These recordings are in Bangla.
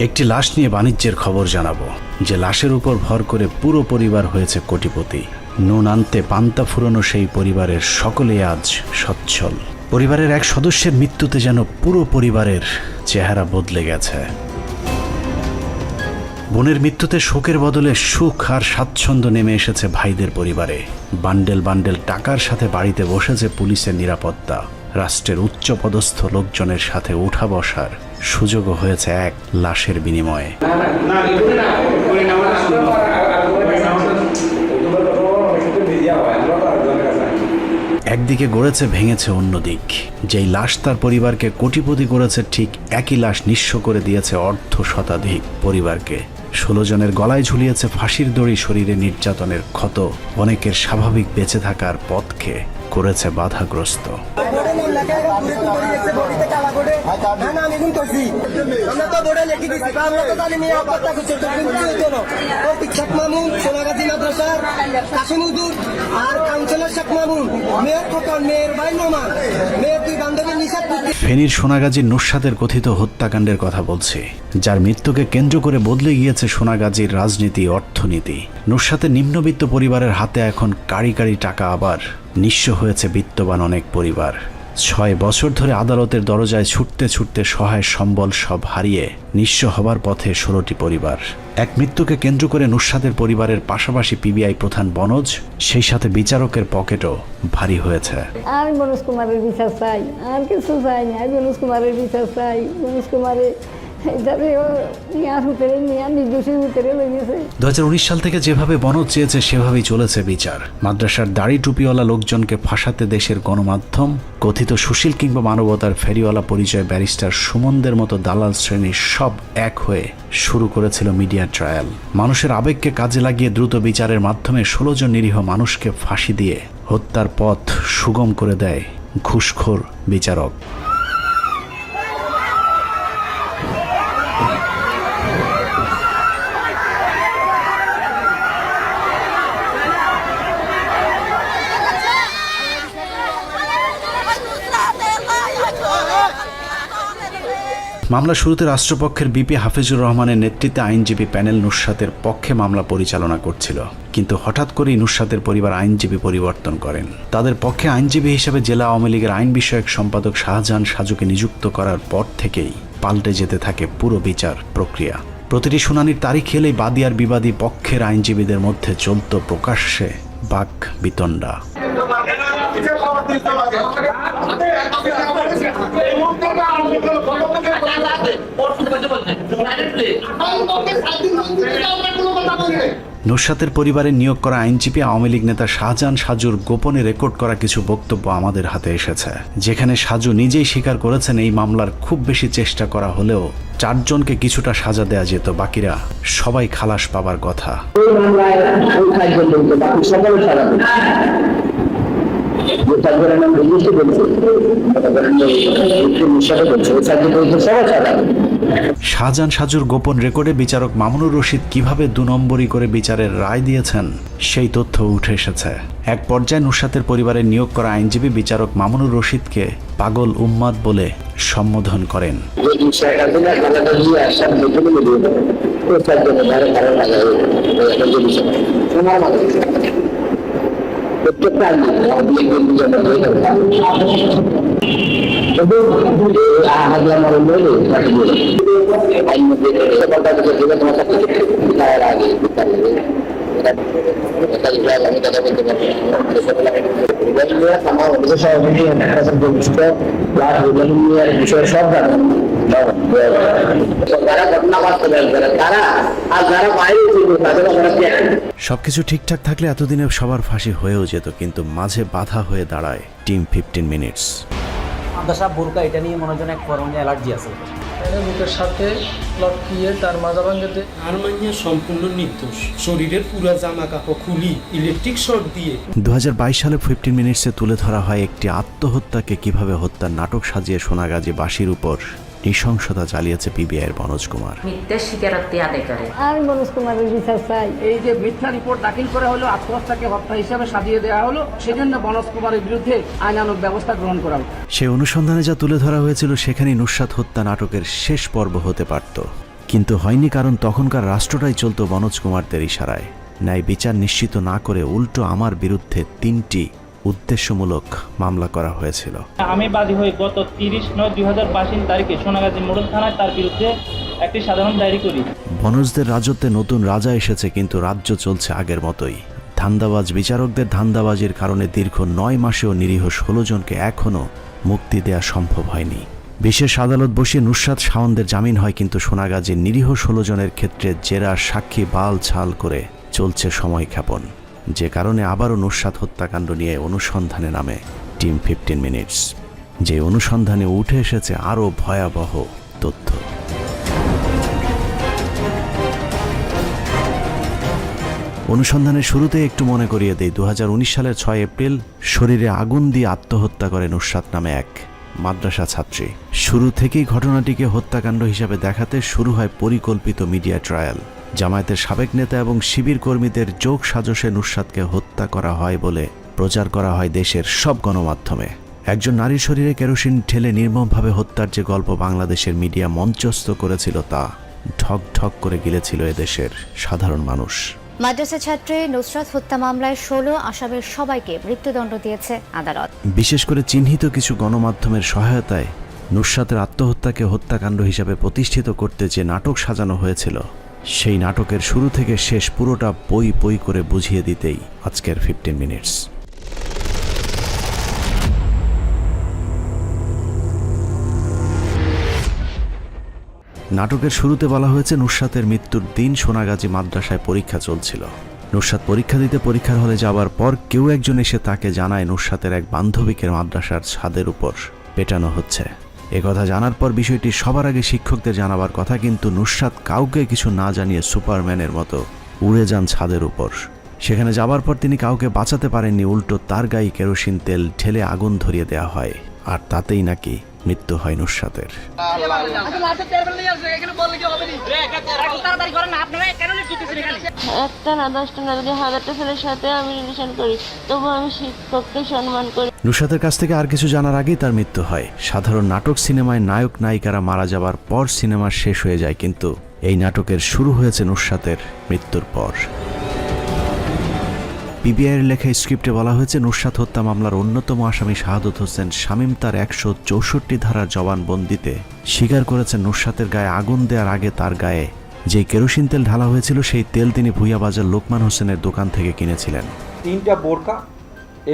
একটি লাশ নিয়ে বাণিজ্যের খবর জানাবো, যে লাশের উপর ভর করে পুরো পরিবার হয়েছে কোটিপতি। নুন আনতে পান্তা ফুরোনো সেই পরিবারের সকলেই আজ সচ্ছল। পরিবারের এক সদস্যের মৃত্যুতে যেন পুরো পরিবারের চেহারা বদলে গেছে। বোনের মৃত্যুতে শোকের বদলে সুখ আর স্বাচ্ছন্দ্য নেমে এসেছে ভাইদের পরিবারে। বান্ডেল বান্ডেল টাকার সাথে বাড়িতে বসেছে পুলিশের নিরাপত্তা। রাষ্ট্রের উচ্চপদস্থ লোকজনের সাথে উঠা বসার সুযোগও হয়েছে এক লাশের বিনিময়ে। একদিকে গড়েছে ভেঙেছে অন্যদিক। যেই লাশ তার পরিবারকে কোটিপতি করেছে, ঠিক একই লাশ নিঃস্ব করে দিয়েছে অর্ধ শতাধিক পরিবারকে। 16 জনের গলায় ঝুলিয়েছে ফাঁসির দড়ি, শরীরে নির্যাতনের ক্ষত, অনেকের স্বাভাবিক বেঁচে থাকার পথকে করেছে বাধাগ্রস্ত। ফেনীর সোনাগাজীর নুসরাতের কথিত হত্যাকাণ্ডের কথা বলছি, যার মৃত্যুকে কেন্দ্র করে বদলে গিয়েছে সোনাগাজীর রাজনীতি, অর্থনীতি। নুসরাতের নিম্নবিত্ত পরিবারের হাতে এখন কাড়ি কাড়ি টাকা, আবার নিঃস্ব হয়েছে বিত্তবান অনেক পরিবার। 6 বছর ধরে আদালতের দরজায় ছুটতে ছুটতে সহায় সম্বল সব হারিয়ে নিঃস্ব হবার পথে 16টি পরিবার। এক মৃত্যুকে কেন্দ্র করে নুসরাতের পরিবারের পাশাপাশি পিবিআই প্রধান বনজ, সেই সাথে বিচারকের পকেটও ভারী হয়েছে। আর মনোজ কুমারের বিচার চাই, আর কিছু চাই না। মনোজ কুমারের বিচার চাই। মনোজ কুমারের 2019 সাল থেকে যেভাবে বনজ চেয়েছে সেভাবেই চলেছে বিচার। মাদ্রাসার দাড়ি টুপিওয়ালা লোকজনকে ফাঁসাতে দেশের গণমাধ্যম, কথিত সুশীল কিংবা মানবতার ফেরিওয়ালা পরিচয় ব্যারিস্টার সুমনদের মতো দালাল শ্রেণীর সব এক হয়ে শুরু করেছিল মিডিয়া ট্রায়াল। মানুষের আবেগকে কাজে লাগিয়ে দ্রুত বিচারের মাধ্যমে 16 জন নিরীহ মানুষকে ফাঁসি দিয়ে হত্যার পথ সুগম করে দেয় ঘুষখোর বিচারক। মামলা শুরুতে রাষ্ট্রপক্ষের বিপি হাফিজুর রহমানের নেতৃত্বে আইনজীবী প্যানেল নুসরাতের পক্ষে মামলা পরিচালনা করছিল, কিন্তু হঠাৎ করেই নুসরাতের পরিবার আইনজীবী পরিবর্তন করেন। তাদের পক্ষে আইনজীবী হিসেবে জেলা আওয়ামী লীগের আইন বিষয়ক সম্পাদক শাহজাহান সাজুকে নিযুক্ত করার পর থেকেই পাল্টে যেতে থাকে পুরো বিচার প্রক্রিয়া। প্রতিটি শুনানির তারিখ এলেই বাদী আর বিবাদী পক্ষের আইনজীবীদের মধ্যে চলত প্রকাশ্যে বাক বিতণ্ডা। নুসরাতের পরিবারের নিয়োগ করা আইনজীবী আওয়ামী লীগ নেতা শাহজাহান সাজুর গোপনে রেকর্ড করা কিছু বক্তব্য আমাদের হাতে এসেছে, যেখানে সাজু নিজেই স্বীকার করেছেন এই মামলার খুব বেশি চেষ্টা করা হলেও 4 জনকে কিছুটা সাজা দেয়া যেত, বাকিরা সবাই খালাস পাবার কথা। শাহজাহান সাজুর গোপন রেকর্ডে বিচারক মামুনুর রশিদ কিভাবে 2 নম্বরই করে বিচারের রায় দিয়েছেন সেই তথ্য উঠে এসেছে। এক পর্যায়ে নুসরাতের পরিবারের নিয়োগ করা আইনজীবী বিচারক মামুনুর রশিদকে পাগল উম্মাদ বলে সম্বোধন করেন। সবকিছু ঠিকঠাক থাকলে এতদিনে সবার ফাঁসি হয়েও যেত, কিন্তু মাঝে বাধা হয়ে দাঁড়ায় টিম 15 মিনিটস। আদাসা বোরকা এটা নিয়ে মনে হয় এক ধরনের অ্যালার্জি আছে। বুকের সাথে লটকিয়ে তার মাজা ভাঙতে আরমানিয়া সম্পূর্ণ নির্দোষ। শরীরের পুরো জামা কাপড় খুলি ইলেকট্রিক শর্ট দিয়ে 2022 সালে 15 মিনিটসে তুলে ধরা হয় একটি আত্মহত্যাকে কিভাবে হত্যার নাটক সাজিয়ে সোনাগাজী বাসীর উপর নৃশংসতা চালিয়েছে পিবিআইয়ের মনোজ কুমার। মিথ্যা স্বীকারোক্তি আদায় করে। আর মনোজ কুমারের বিচার চাই। এই যে মিথ্যা রিপোর্ট দাখিল করা হলো, আত্মহত্যাকে হত্যা হিসাবে সাজিয়ে দেওয়া হলো, সেজন্য মনোজ কুমারের বিরুদ্ধে আইনানুগ ব্যবস্থা গ্রহণ করা হলো। সেই অনুসন্ধানে যা তুলে ধরা হয়েছিল সেখানেই নুসরাত হত্যা নাটকের শেষ পর্ব হতে পারত, কিন্তু হয়নি, কারণ তখনকার রাষ্ট্রটাই চলত মনোজ কুমারদের ইশারায়। ন্যায় বিচার নিশ্চিত না করে উল্টো আমার বিরুদ্ধে 3টি উদ্দেশ্যমূলক মামলা করা হয়েছিল। আমি বাদী হয়ে গত 30/9/2022 তারিখে সোনাগাজী মডেল থানায় তার বিরুদ্ধে একটি সাধারণ ডায়েরি করি। বনজদের রাজত্বে নতুন রাজা এসেছে, কিন্তু রাজ্য চলছে আগের মতোই। ধান্দাবাজ বিচারকদের ধান্দাবাজির কারণে দীর্ঘ 9 মাসেও নিরীহ 16 জনকে এখনও মুক্তি দেয়া সম্ভব হয়নি। বিশেষ আদালত বসিয়ে নুসরাত শাওনদের জামিন হয়, কিন্তু সোনাগাজীর নিরীহ 16 জনের ক্ষেত্রে জেরা সাক্ষী বাল ছাল করে চলছে সময়ক্ষেপণ, যে কারণে আবারও নুসরাত হত্যাকাণ্ড নিয়ে অনুসন্ধানে নামে টিম 15 মিনিটস। যে অনুসন্ধানে উঠে এসেছে আরও ভয়াবহ তথ্য। অনুসন্ধানের শুরুতে একটু মনে করিয়ে দেই, 2019 সালের 6 এপ্রিল শরীরে আগুন দিয়ে আত্মহত্যা করে নুসরাত নামে এক মাদ্রাসা ছাত্রী। শুরু থেকেই ঘটনাটিকে হত্যাকাণ্ড হিসাবে দেখাতে শুরু হয় পরিকল্পিত মিডিয়া ট্রায়াল। জামায়াতের সাবেক নেতা এবং শিবির কর্মীদের যোগ সাজশে নুসরাতকে হত্যা করা হয় বলে প্রচার করা হয় দেশের সব গণমাধ্যমে। একজন নারীর শরীরে কেরোসিন ঢেলে নির্মমভাবে হত্যার যে গল্প বাংলাদেশের মিডিয়া মঞ্চস্থ করেছিল, তা ঢক ঢক করে গিলেছিল এদেশের সাধারণ মানুষ। মাদ্রাসা ছাত্রী নুসরাত হত্যা মামলায় 16 আসামির সবাইকে মৃত্যুদণ্ড দিয়েছে আদালত। বিশেষ করে চিহ্নিত কিছু গণমাধ্যমের সহায়তায় নুসরাতের আত্মহত্যাকে হত্যাকাণ্ড হিসাবে প্রতিষ্ঠিত করতে যে নাটক সাজানো হয়েছিল, সেই নাটকের শুরু থেকে শেষ পুরোটা পই পই করে বুঝিয়ে দিতেই আজকের 15 মিনিটস। নাটকের শুরুতে বলা হয়েছে নুসরাতের মৃত্যুর দিন সোনাগাজী মাদ্রাসায় পরীক্ষা চলছিল। নুসরাত পরীক্ষা দিতে পরীক্ষার হলে যাওয়ার পর কেউ একজন এসে তাকে জানায় নুসরাতের এক বান্ধবীকে মাদ্রাসার ছাদের উপর পেটানো হচ্ছে। একথা জানার পর বিষয়টি সবার আগে শিক্ষকদের জানাবার কথা, কিন্তু নুসরাত কাউকে কিছু না জানিয়ে সুপারম্যানের মতো উড়ে যান ছাদের উপর। সেখানে যাবার পর তিনি কাউকে বাঁচাতে পারেননি, উল্টো তার গায়ে কেরোসিন তেল ঢেলে আগুন ধরিয়ে দেওয়া হয়, আর তাতেই নাকি মৃত্যু হয় নুসরাতের। একটা না 10টা না, যদি 1000টা ছেলের সাথে আমি রিলেশন করি, তবু আমি শিক্ষককে সম্মান করি। নুসরাতের কাছ থেকে আর কিছু জানার আগেই তার মৃত্যু হয়। সাধারণ নাটক সিনেমায় নায়ক নায়িকারা মারা যাবার পর সিনেমা শেষ হয়ে যায়, কিন্তু এই নাটকের শুরু হয়েছে নুসরাতের মৃত্যুর পর। পিবিআইয়ের লেখা স্ক্রিপ্টে বলা হয়েছে, নুসরাত হত্যা মামলার অন্যতম আসামি শাহাদত হোসেন শামীম তার 164 ধারার জবানবন্দিতে স্বীকার করেছেন নুসরাতের গায়ে আগুন দেওয়ার আগে তার গায়ে যে কেরোসিন তেল ঢালা হয়েছিল, সেই তেল তিনি ভুইয়া বাজার লোকমান হোসেনের দোকান থেকে কিনেছিলেন। 3টা বোরকা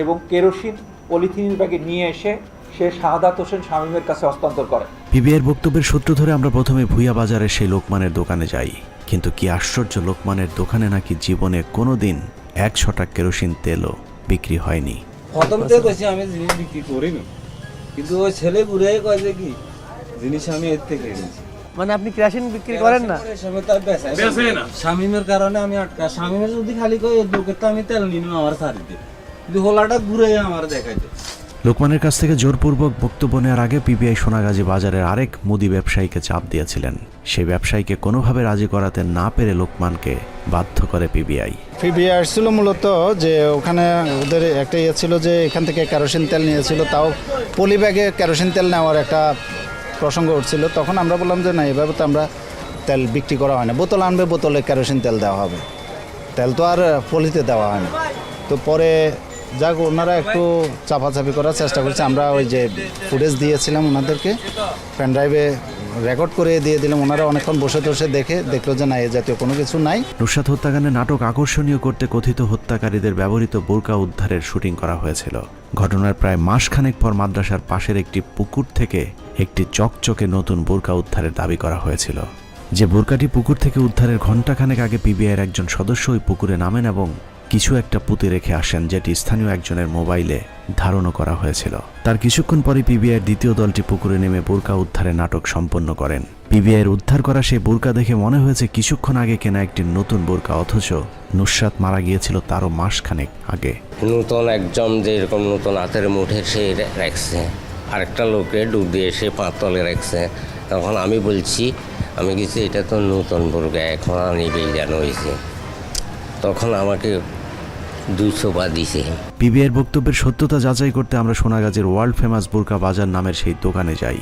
এবং কেরোসিন পলিথিনের ব্যাগে নিয়ে এসে সে শাহাদাত হোসেন শামীমের কাছে হস্তান্তর করে। পিবিআইয়ের বক্তব্যের সূত্র ধরে আমরা প্রথমে ভুইয়া বাজারের সেই লোকমানের দোকানে যাই, কিন্তু কি আশ্চর্য, লোকমানের দোকানে নাকি জীবনে কোনোদিন 1 ছটাক কেরোসিন তেলও বিক্রি হয়নি। প্রথম থেকে কইছি আমি জিনিস বিক্রি করি না, কিন্তু ওই ছেলে ঘুরে কয় যে কি জিনিস আমি এর থেকে এনেছি। মানে আপনি কেরোসিন বিক্রি করেন না? শামীমের কারণে আমি আটকা। শামীমের যদি খালি কই এর দোকে তো আমি তেল নিনু আমার সারিতে, কিন্তু হোলাটা ঘুরে আমার দেখাইতে। লোকমানের কাছ থেকে জোরপূর্বক বক্তব্য নেওয়ার আগে পিবিআই সোনাগাজী বাজারের আরেক মুদি ব্যবসায়ীকে চাপ দিয়েছিলেন। সেই ব্যবসায়ীকে কোনোভাবে রাজি করাতে না পেরে লোকমানকে বাধ্য করে পিবিআই। পিবিআই ছিল মূলত যে ওখানে ওদের একটা ইয়ে ছিল যে এখান থেকে কেরোসিন তেল নিয়েছিল, তাও পলি ব্যাগে কেরোসিন তেল নেওয়ার একটা প্রসঙ্গ উঠছিল। তখন আমরা বললাম যে না, এভাবে তো আমরা তেল বিক্রি করা হয় না, বোতল আনবে, বোতলে কেরোসিন তেল দেওয়া হবে, তেল তো আর পলিতে দেওয়া হয় না। তো পরে যাক ওনারা একটু চাপাচাপি করার চেষ্টা করছে। আমরা ওই যে ফুটেজ দিয়েছিলাম ওনাদেরকে, পেন ড্রাইভে রেকর্ড করে দিয়ে দিলাম। ওনারা অনেকক্ষণ বসে বসে দেখলো যে না, এ জাতীয় কোনো কিছু নাই। নুসরাত হত্যাকাণ্ডে নাটক আকর্ষণীয় করতে কথিত হত্যাকারীদের ব্যবহৃত বোরকা উদ্ধারের শুটিং করা হয়েছিল। ঘটনার প্রায় মাসখানেক পর মাদ্রাসার পাশের একটি পুকুর থেকে একটি চকচকে নতুন বোরকা উদ্ধারের দাবি করা হয়েছিল। যে বোরকাটি পুকুর থেকে উদ্ধারের ঘণ্টাখানেক আগে পিবিআইয়ের একজন সদস্য ওই পুকুরে নামেন এবং কিছু একটা পুঁতে রেখে আসেন, যেটি স্থানীয় একজনের মোবাইলে ধারণও করা হয়েছিল। তার কিছুক্ষণ পরে পিবিআইয়ের দ্বিতীয় দলটি পুকুরে নেমে বোরকা উদ্ধারের নাটক সম্পন্ন করেন। পিবিআইয়ের উদ্ধার করা সেই বোরকা দেখে মনে হয়েছে কিছুক্ষণ আগে কেনা একটি নতুন বোরকা, অথচ নুসরাত মারা গিয়েছিল তারও মাসখানেক আগে। নতুন একজন যেরকম নতুন হাতের মুঠে সে রাখছে, আরেকটা লোকে ডুব দিয়ে সে পাতলে রাখছে। তখন আমি বলছি, আমি কিছু এটা তো নতুন বোরকা, এখন নিবেই যেন হয়েছে। তখন আমাকে 200 পা দিছে। পিবিআইয়ের বক্তব্যের সত্যতা যাচাই করতে আমরা সোনাগাজীর ওয়ার্ল্ড ফেমাস বোরকা বাজার নামের সেই দোকানে যাই,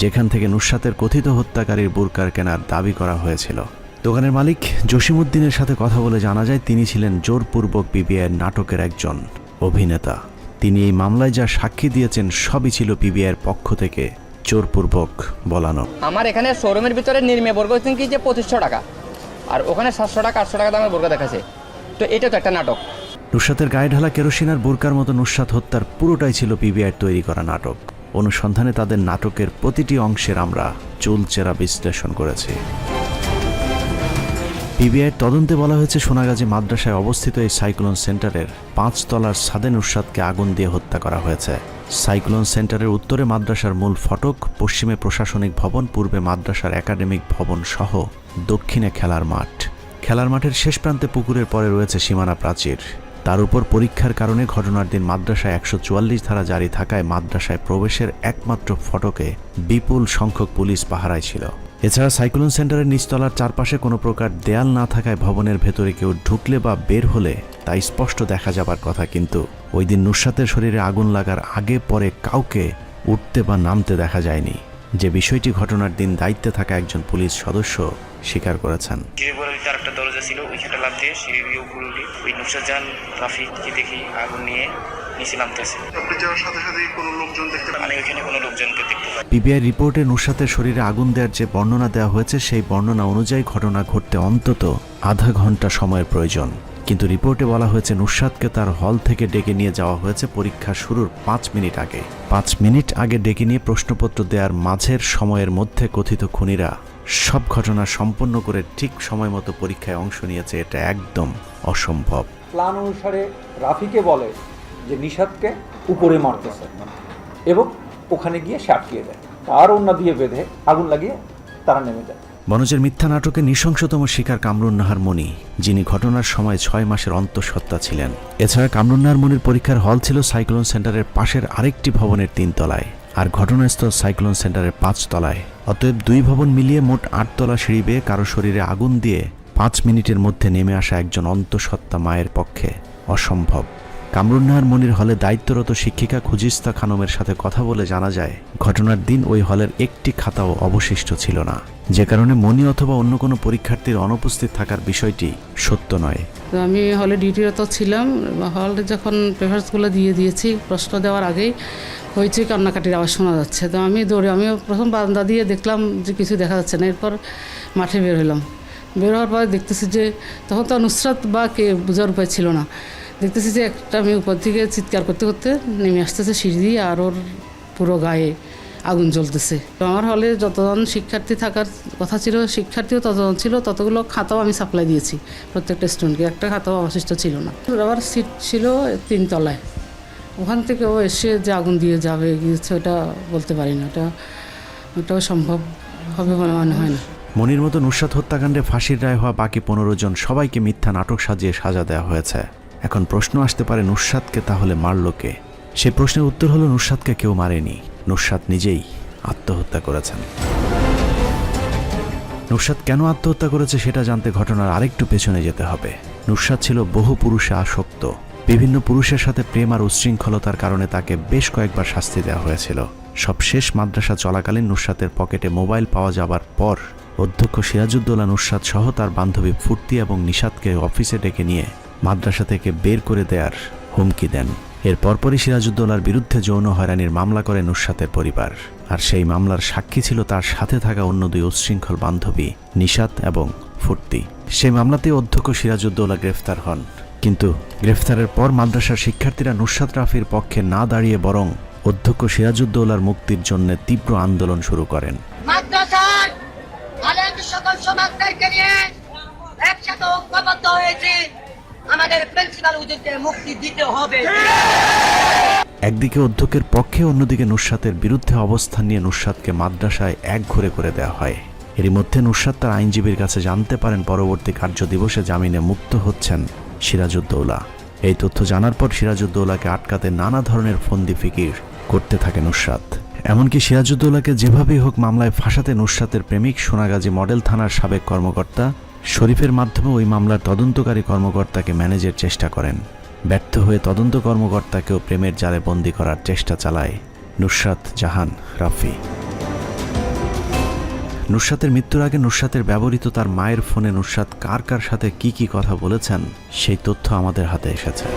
যেখান থেকে নুসরাতের কথিত হত্যাকারীর বুরকার কেনার দাবি করা হয়েছিল। দোকানের মালিক জসিমউদ্দিনের সাথে কথা বলে জানা যায় তিনি ছিলেন জোরপূর্বক পিবিআইয়ের নাটকের একজন অভিনেতা। তিনি এই মামলায় যা সাক্ষী দিয়েছেন সবই ছিল পিবিআইয়ের পক্ষ থেকে জোরপূর্বক বলানো। আমার এখানে শোরুমের ভিতরে নির্মে বর্গ হচ্ছেন কি যে 2500 টাকা, আর ওখানে 700 টাকা 800 টাকা দামের বর্গ দেখাচ্ছে, তো এটা তো একটা নাটক। নুসরাতের গায়ে ঢালা কেরোসিন আর বুরকার মতো নুসরাত হত্যার পুরোটাই ছিল পিবিআইয়ের তৈরি করা নাটক। অনুসন্ধানে তাদের নাটকের প্রতিটি অংশের আমরা চুলচেরা বিশ্লেষণ করেছি। পিবিআইয়ের তদন্তে বলা হয়েছে সোনাগাজী মাদ্রাসায় অবস্থিত এই সাইক্লোন সেন্টারের 5 তলার ছাদে নুসরাতকে আগুন দিয়ে হত্যা করা হয়েছে। সাইক্লোন সেন্টারের উত্তরে মাদ্রাসার মূল ফটক, পশ্চিমে প্রশাসনিক ভবন, পূর্বে মাদ্রাসার একাডেমিক ভবন সহ দক্ষিণে খেলার মাঠ। খেলার মাঠের শেষ প্রান্তে পুকুরের পরে রয়েছে সীমানা প্রাচীর। তার উপর পরীক্ষার কারণে ঘটনার দিন মাদ্রাসায় 144 ধারা জারি থাকায় মাদ্রাসায় প্রবেশের একমাত্র ফটকে বিপুল সংখ্যক পুলিশ পাহারায় ছিল। এছাড়া সাইক্লোন সেন্টারের নিচতলার চারপাশে কোনো প্রকার দেয়াল না থাকায় ভবনের ভেতরে কেউ ঢুকলে বা বের হলে তা স্পষ্ট দেখা যাবার কথা, কিন্তু ওই দিন নুসরাতের শরীরে আগুন লাগার আগে পরে কাউকে উঠতে বা নামতে দেখা যায়নি, যে বিষয়টি ঘটনার দিন দায়িত্বে থাকা একজন পুলিশ সদস্য স্বীকার করেছেন। একটা দরজা ছিল, ওইখানটা লাভ দিয়ে সিঁড়ি দিয়ে উপরে উঠি ওই নুসরাত জাহান রাফিকে দেখি আগুন নিয়ে নিচে নামতেছে। আপনি যাওয়ার সাথে সাথে কোনো লোকজন দেখতে পান? আমি ওইখানে কোনো লোকজনকে দেখতে পাই। পিবিআই রিপোর্টে নুসরাতের শরীরে আগুন দেওয়ার যে বর্ণনা দেওয়া হয়েছে সেই বর্ণনা অনুযায়ী ঘটনা ঘটতে অন্তত আধা ঘন্টা সময়ের প্রয়োজন, কিন্তু রিপোর্টে বলা হয়েছে নুসরাতকে তার হল থেকে ডেকে নিয়ে যাওয়া হয়েছে পরীক্ষা শুরুর 5 মিনিট আগে। 5 মিনিট আগে ডেকে নিয়ে প্রশ্নপত্র দেওয়ার মাঝের সময়ের মধ্যে কথিত খুনিরা সব ঘটনা সম্পন্ন করে ঠিক সময় মতো পরীক্ষায় অংশ নিয়েছে, এটা একদম অসম্ভব। প্ল্যান অনুসারে রাফিকে বলে যে নিশাতকে উপরে মারতেছে এবং ওখানে গিয়ে সে আটকিয়ে দেয়, তার ওন্না দিয়ে বেঁধে আগুন লাগিয়ে তারা নেমে যায়। বনজের মিথ্যা নাটকে নৃশংসতম শিকার কামরুন নাহার মনি, যিনি ঘটনার সময় 6 মাসের অন্তঃসত্ত্বা ছিলেন। এছাড়া কামরুন নাহার মনির পরীক্ষার হল ছিল সাইক্লোন সেন্টারের পাশের আরেকটি ভবনের 3 তলায়, আর ঘটনাস্থল সাইক্লোন সেন্টারের 5 তলায়। অতএব 2 ভবন মিলিয়ে মোট 8 তলা সিঁড়ি বেয়ে কারো শরীরে আগুন দিয়ে 5 মিনিটের মধ্যে নেমে আসা একজন অন্তঃসত্ত্বা মায়ের পক্ষে অসম্ভব। কামরুন নাহার মনির হলে দায়িত্বরত শিক্ষিকা খুজিস্তা খানমের সাথে কথা বলে জানা যায় ঘটনার দিন ওই হলের একটি খাতাও অবশিষ্ট ছিল না, যে কারণে মনি অথবা অন্য কোনো পরীক্ষার্থীর অনুপস্থিত থাকার বিষয়টি সত্য নয়। তো আমি হলে ডিউটিরত ছিলাম, হলে যখন পেপারসগুলো দিয়ে দিয়েছি প্রশ্ন দেওয়ার আগেই হয়েছে কান্নাকাটির আওয়াজ শোনা যাচ্ছে। তো আমি আমিও প্রথম বারান্দা দিয়ে দেখলাম যে কিছু দেখা যাচ্ছে না, এরপর মাঠে বের হলাম। বের হওয়ার পরে দেখতেছি যে তখন তো নুসরাত বা কে বোঝার উপায় ছিল না, দেখতেছি যে একটা মেয়ে উপর থেকে চিৎকার করতে করতে নেমে আসতেছে সিঁড়ি দিয়ে, আর ওর পুরো গায়ে আগুন জ্বলতেছে। তো আমার হলে যতজন শিক্ষার্থী থাকার কথা ছিল শিক্ষার্থীও ততজন ছিল, ততগুলো খাতাও আমি সাপ্লাই দিয়েছি প্রত্যেকটা স্টুডেন্টকে, একটা খাতাও অবশিষ্ট ছিল না। আবার সিট ছিল 3 তলায়, ওখান থেকে ও এসে যে আগুন দিয়ে যাবে গিয়েছে ওটা বলতে পারি না, ওটাও সম্ভব হবে বলে মনে হয় না। মনির মতো নুসরাত হত্যাকাণ্ডে ফাঁসির রায় হওয়া বাকি 15 জন সবাইকে মিথ্যা নাটক সাজিয়ে সাজা দেওয়া হয়েছে। এখন প্রশ্ন আসতে পারে নুসরাতকে তাহলে মারল কে? সে প্রশ্নের উত্তর হলো নুসরাতকে কেউ মারেনি, নুসরাত নিজেই আত্মহত্যা করেছেন। নুসরাত কেন আত্মহত্যা করেছে সেটা জানতে ঘটনার আরেকটু পেছনে যেতে হবে। নুসরাত ছিল বহু পুরুষে আসক্ত, বিভিন্ন পুরুষের সাথে প্রেম আর উচ্ছৃঙ্খলতার কারণে তাকে বেশ কয়েকবার শাস্তি দেওয়া হয়েছিল। সবশেষ মাদ্রাসা চলাকালীন নুসরাতের পকেটে মোবাইল পাওয়া যাবার পর অধ্যক্ষ সিরাজউদ্দৌলা নুসরাত সহ তার বান্ধবী ফুর্তি এবং নিশাতকে অফিসে ডেকে নিয়ে মাদ্রাসা থেকে বের করে দেওয়ার হুমকি দেন। এর পরপরই সিরাজউদ্দৌলার বিরুদ্ধে যৌন হয়রানির মামলা করে নুসরাতের পরিবার, আর সেই মামলার সাক্ষী ছিল তার সাথে থাকা অন্য 2 উচ্ছৃঙ্খল বান্ধবী নিশাত এবং ফুর্তি। সেই মামলাতে অধ্যক্ষ সিরাজউদ্দৌলা গ্রেফতার হন, কিন্তু গ্রেফতারের পর মাদ্রাসার শিক্ষার্থীরা নুসরাত রাফির পক্ষে না দাঁড়িয়ে বরং অধ্যক্ষ সিরাজউদ্দৌলার মুক্তির জন্য তীব্র আন্দোলন শুরু করেন। মাদ্রাসার আলেম সকল সমাজদেরকে নিয়ে একসাথে ঐক্যবদ্ধ হয়েছে, আমাদের প্রিন্সিপাল হুজুরকে মুক্তি দিতে হবে। একদিকে অধ্যক্ষের পক্ষে, অন্যদিকে নুসরাতের বিরুদ্ধে অবস্থান নিয়ে নুসরাতকে মাদ্রাসায় একঘরে করে দেওয়া হয়। এরই মধ্যে নুসরাত তার আইনজীবীর কাছে জানতে পারেন পরবর্তী কার্য দিবসে জামিনে মুক্ত হচ্ছেন সিরাজউদ্দৌলা। এই তথ্য জানার পর সিরাজউদ্দৌলাকে আটকাতে নানা ধরনের ফন্দি ফিকির করতে থাকে নুসরাত। এমনকি সিরাজউদ্দৌলাকে যেভাবেই হোক মামলায় ফাঁসাতে নুসরাতের প্রেমিক সোনাগাজী মডেল থানার সাবেক কর্মকর্তা শরীফের মাধ্যমে ওই মামলার তদন্তকারী কর্মকর্তাকে ম্যানেজের চেষ্টা করেন। ব্যর্থ হয়ে তদন্ত কর্মকর্তাকেও প্রেমের জালে বন্দী করার চেষ্টা চালায় নুসরাত জাহান রাফি। নুসরাতের মৃত্যুর আগে নুসরাতের ব্যবহৃত তার মায়ের ফোনে নুসরাত কার কার সাথে কি কি কথা বলেছেন সেই তথ্য আমাদের হাতে এসেছে।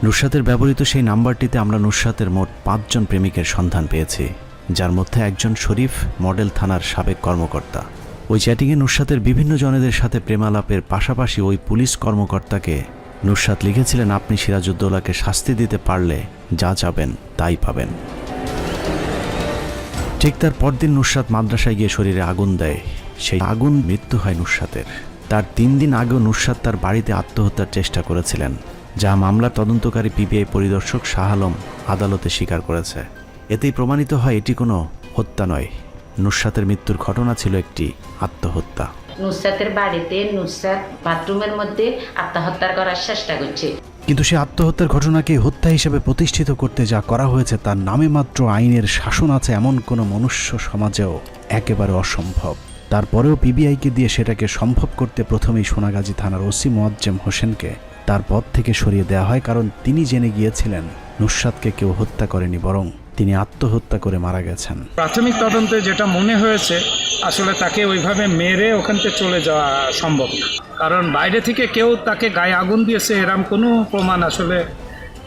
নুসরাতের ব্যবহৃত সেই নাম্বারটিতে আমরা নুসরাতের মোট 5 জন প্রেমিকের সন্ধান পেয়েছি, যার মধ্যে একজন শরীফ মডেল থানার সাবেক কর্মকর্তা। ওই চ্যাটিংয়ে নুসরাতের বিভিন্ন জনেদের সাথে প্রেমালাপের পাশাপাশি ওই পুলিশ কর্মকর্তাকে নুসরাত লিখেছিলেন, আপনি সিরাজউদ্দৌলাকে শাস্তি দিতে পারলে যা চাবেন তাই পাবেন। ঠিক তার পরদিন নুসরাত মাদ্রাসায় গিয়ে শরীরে আগুন দেয়। সেই আগুন মৃত্যু হয় নুসরাতের। তার 3 দিন আগেও নুসরাত তার বাড়িতে আত্মহত্যার চেষ্টা করেছিলেন, যা মামলার তদন্তকারী পিবিআই পরিদর্শক শাহ আলম আদালতে স্বীকার করেছে। এতেই প্রমাণিত হয় এটি কোনো হত্যা নয়, নুসরাতের মৃত্যুর ঘটনা ছিল একটি আত্মহত্যা। নুসরাতের বাড়িতে নুসরাত বাথরুমের মধ্যে আত্মহত্যা করার চেষ্টা করছে, কিন্তু সে আত্মহত্যার ঘটনাকে হত্যা হিসেবে প্রতিষ্ঠিত করতে যা করা হয়েছে তার নামে মাত্র আইনের শাসন আছে এমন কোনো মনুষ্য সমাজেও একেবারে অসম্ভব। তারপরেও পিবিআইকে দিয়ে সেটাকে সম্ভব করতে প্রথমেই সোনাগাজী থানার ওসি মোয়াজ্জেম হোসেনকে তার পদ থেকে সরিয়ে দেওয়া হয়, কারণ তিনি জেনে গিয়েছিলেন নুসরাতকে কেউ হত্যা করেনি, বরং তিনি আত্মহত্যা করে মারা গেছেন। প্রাথমিক তদন্তে যেটা মনে হয়েছে, আসলে তাকে ওইভাবে মেরে ওখান থেকে চলে যাওয়া সম্ভব না, কারণ বাইরে থেকে কেউ তাকে গায়ে আগুন দিয়েছে এরকম কোনো প্রমাণ আসলে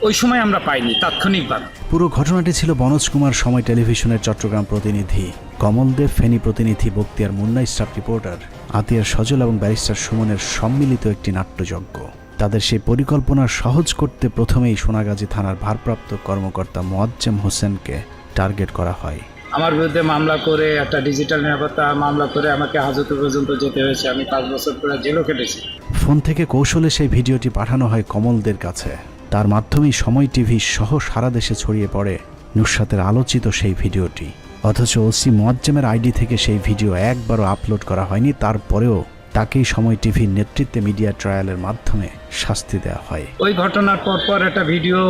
ওই সময় আমরা পাইনি তাৎক্ষণিকভাবে। পুরো ঘটনাটি ছিল বনজ কুমার, সময় টেলিভিশনের চট্টগ্রাম প্রতিনিধি কমল দেব, ফেনী প্রতিনিধি বক্তিয়ার মুন্না, স্টাফ রিপোর্টার আতিয়ার সজল এবং ব্যারিস্টার সুমনের সম্মিলিত একটি নাট্যযজ্ঞ। তাদের সেই পরিকল্পনা সহজ করতে প্রথমেই সোনাগাজী থানার ভারপ্রাপ্ত কর্মকর্তা মোয়াজ্জেম হোসেনকে টার্গেট করা হয়। আমার বিরুদ্ধে মামলা করে, একটা ডিজিটাল নিরাপত্তা মামলা করে আমাকে হাজতে পর্যন্ত যেতে হয়েছে। আমি 5 বছর করে জেলও কেটেছি। ফোন থেকে কৌশলে সেই ভিডিওটি পাঠানো হয় কমলদের কাছে। তার মাধ্যমেই সময় টিভি সহ সারা দেশে ছড়িয়ে পড়ে নুসরাতের আলোচিত সেই ভিডিওটি। অথচ ওসি মোয়াজ্জেমের আইডি থেকে সেই ভিডিও একবারও আপলোড করা হয়নি। তারপরেও তাকেই সময় টিভির নেতৃত্বে মিডিয়া ট্রায়ালের মাধ্যমে শাস্তি দেওয়া হয়। ওই ঘটনার পর একটা ভিডিও,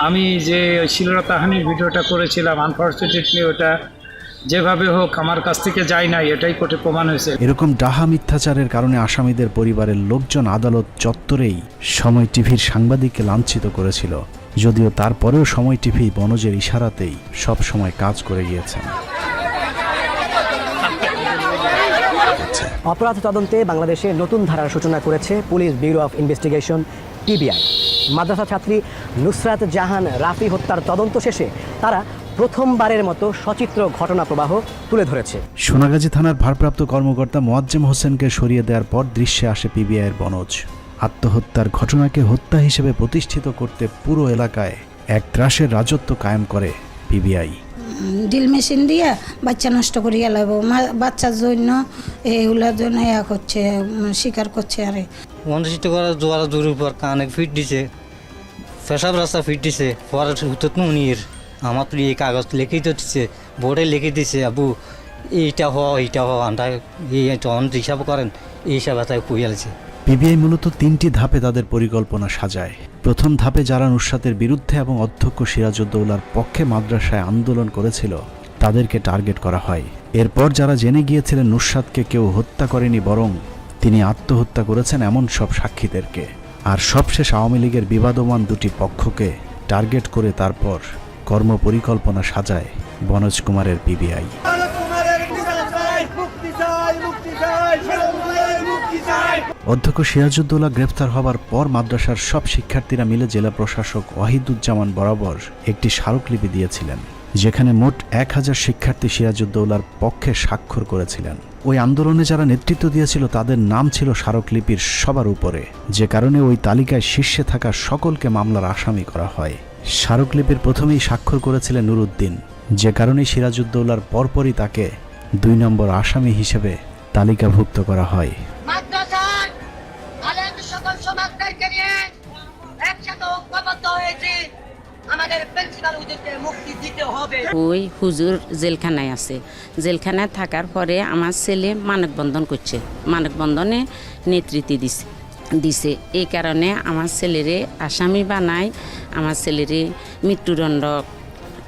আমি যে শিলরতাহানির ভিডিওটা করেছিলাম, আনফর্চুনেটলি ওটা যেভাবে হোক আমার কাছ থেকে যায় না, এটাই কোর্টে প্রমাণ হয়েছে। এরকম ডাহা মিথ্যাচারের কারণে আসামিদের পরিবারের লোকজন আদালত চত্বরেই সময় টিভির সাংবাদিককে লাঞ্ছিত করেছিল, যদিও তারপরেও সময় টিভি বনজের ইশারাতেই সব সময় কাজ করে গিয়েছেন। অপরাধ তদন্তে বাংলাদেশে নতুন ধারার সূচনা করেছে police bureau of investigation PBI. মাদ্রাসা ছাত্রী নুসরাত জাহান রাফি হত্যার তদন্ত শেষে তারা প্রথমবারের মতো সচিত্র ঘটনা প্রবাহ তুলে ধরেছে। সোনাগাজী থানার ভারপ্রাপ্ত কর্মকর্তা মোয়াজ্জেম হোসেনকে সরিয়ে দেওয়ার পর দৃশ্যে আসে পিবিআইয়ের বনজ। আত্মহত্যার ঘটনাকে হত্যা হিসেবে প্রতিষ্ঠিত করতে পুরো এলাকায় এক ত্রাসের রাজত্ব কায়েম করে পিবিআই। ড্রিল মেশিন দিয়ে বাচ্চা নষ্ট করিয়া লাগবো, বাচ্চার জন্য এগুলোর জন্য করছে, শিকার করছে। আরে মনসিত করা জোয়ার জোরের পর কানে ফিট দিছে, পেশাব রাস্তা ফিট দিছে, পরে হুতত নুনির আমার তো এই কাগজ লিখে দিচ্ছে, বোর্ডে লিখে দিছে, আবু এইটা হওয়া আন্ডা এই হিসাব করেন, এই হিসাবে তাই কুইয়ালছে। পিবিআই মূলত 3টি ধাপে তাদের পরিকল্পনা সাজায়। প্রথম ধাপে যারা নুসরাতের বিরুদ্ধে এবং অধ্যক্ষ সিরাজউদ্দৌলার পক্ষে মাদ্রাসায় আন্দোলন করেছিল তাদেরকে টার্গেট করা হয়। এরপর যারা জেনে গিয়েছিলেন নুসরাতকে কেউ হত্যা করেনি, বরং তিনি আত্মহত্যা করেছেন এমন সব সাক্ষীদেরকে। আর সবশেষ আওয়ামী লীগের বিবাদমান 2টি পক্ষকে টার্গেট করে তারপর কর্মপরিকল্পনা সাজায় বনজ কুমারের পিবিআই। অধ্যক্ষ সিরাজউদ্দৌলা গ্রেফতার হবার পর মাদ্রাসার সব শিক্ষার্থীরা মিলে জেলা প্রশাসক ওয়াহিদুজ্জামান বরাবর একটি স্মারকলিপি দিয়েছিলেন, যেখানে মোট 1000 শিক্ষার্থী সিরাজউদ্দৌলার পক্ষে স্বাক্ষর করেছিলেন। ওই আন্দোলনে যারা নেতৃত্ব দিয়েছিল তাদের নাম ছিল স্মারকলিপির সবার উপরে, যে কারণে ওই তালিকায় শীর্ষে থাকা সকলকে মামলার আসামি করা হয়। স্মারকলিপির প্রথমেই স্বাক্ষর করেছিলেন নুরুদ্দিন, যে কারণে সিরাজউদ্দৌলার পরপরই তাকে 2 নম্বর আসামি হিসেবে তালিকাভুক্ত করা হয়। সকল সমাজকে নিয়ে একসাথে ঐক্যবদ্ধ হয়েছি, আমাদের প্রিন্সিপাল হুজুরকে মুক্তি দিতে হবে। ওই হুজুর জেলখানায় আছে, জেলখানায় থাকার পরে আমার ছেলে মানববন্ধন করছে, মানববন্ধনে নেতৃত্ব দিছে। এই কারণে আমার ছেলেরে আসামি বানায়, আমার ছেলেরে মৃত্যুদণ্ড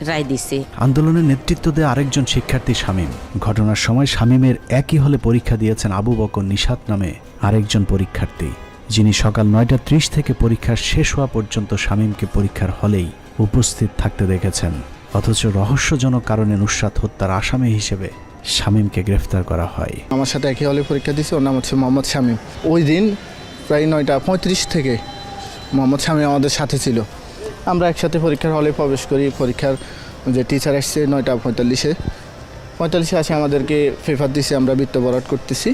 রায় দিছে। আন্দোলনের নেতৃত্ব দেয় আরেকজন শিক্ষার্থী শামীম। ঘটনার সময় শামীমের একই হলে পরীক্ষা দিয়েছেন আবু বকর নিশাত নামে আরেকজন পরীক্ষার্থী, যিনি সকাল 9:30 থেকে পরীক্ষা শেষ হওয়া পর্যন্ত শামীমকে পরীক্ষার হলেই উপস্থিত থাকতে দেখেছেন। অথচ রহস্যজনক কারণে নুসরাত হত্যার আসামি হিসেবে শামীমকে গ্রেফতার করা হয়। আমার সাথে একই হলে পরীক্ষা দিয়েছে, ওর নাম হচ্ছে মোহাম্মদ শামীম। ওই দিন প্রায় 9:35 থেকে মোহাম্মদ শামীম আমাদের সাথে ছিল। আমরা একসাথে পরীক্ষার হলে প্রবেশ করি। পরীক্ষার যে টিচার আসছে 9:45 আসে, আমাদেরকে পেপার দিছে, আমরা বৃত্ত ভরাট করতেছি।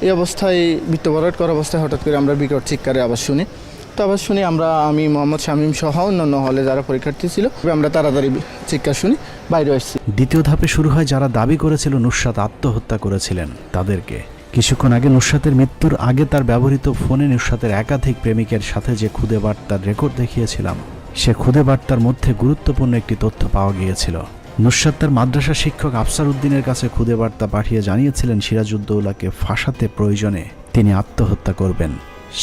এই অবস্থায় বৃত্ত ভরাট করা অবস্থায় হঠাৎ করে আমরা বিকট চিৎকারে আওয়াজ শুনি। তো আওয়াজ শুনি আমি মোহাম্মদ শামীম সহ অন্যান্য হলে যারা পরীক্ষার্থী ছিল, আমরা তাড়াতাড়ি চিৎকার শুনি বাইরে আসছি। দ্বিতীয় ধাপে শুরু হয় যারা দাবি করেছিল নুসরাত আত্মহত্যা করেছিলেন তাদেরকে। কিছুক্ষণ আগে নুসরাতের মৃত্যুর আগে তার ব্যবহৃত ফোনে নুসরাতের একাধিক প্রেমিকের সাথে যে খুদে বার্তার রেকর্ড দেখিয়েছিলাম, সে খুদে বার্তার মধ্যে গুরুত্বপূর্ণ একটি তথ্য পাওয়া গিয়েছিল। নুসরাত তার মাদ্রাসা শিক্ষক আফসার উদ্দিনের কাছে খুদে বার্তা পাঠিয়ে জানিয়েছিলেন সিরাজউদ্দৌলাকে ফাঁসাতে প্রয়োজনে তিনি আত্মহত্যা করবেন।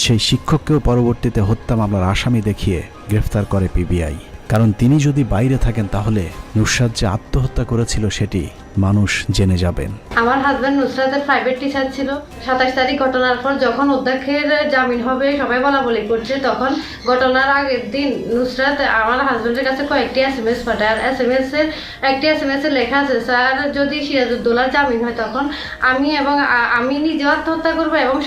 সেই শিক্ষককেও পরবর্তীতে হত্যা মামলার আসামি দেখিয়ে গ্রেফতার করে পিবিআই। কারণ তিনি যদি বাইরে থাকেন তাহলে নুসরাত যে আত্মহত্যা করেছিল সেটি মানুষ জেনে যাবেন। আমার হাজবেন্ড নুসরাতের প্রাইভেট টিচার ছিল। 27 তারিখ ঘটনার পর যখন অধ্যক্ষের জামিন হবে সবাই বলা বলি করছে, তখন ঘটনার আগের দিন নুসরাত আমার হাজবেন্ডের কাছে কয়েকটি SMS পাঠায়। আর একটি SMS এ লেখা আছে, স্যার যদি সিরাজউদ্দৌলার জামিন হয় তখন আমি নিজে আত্মহত্যা করবো এবং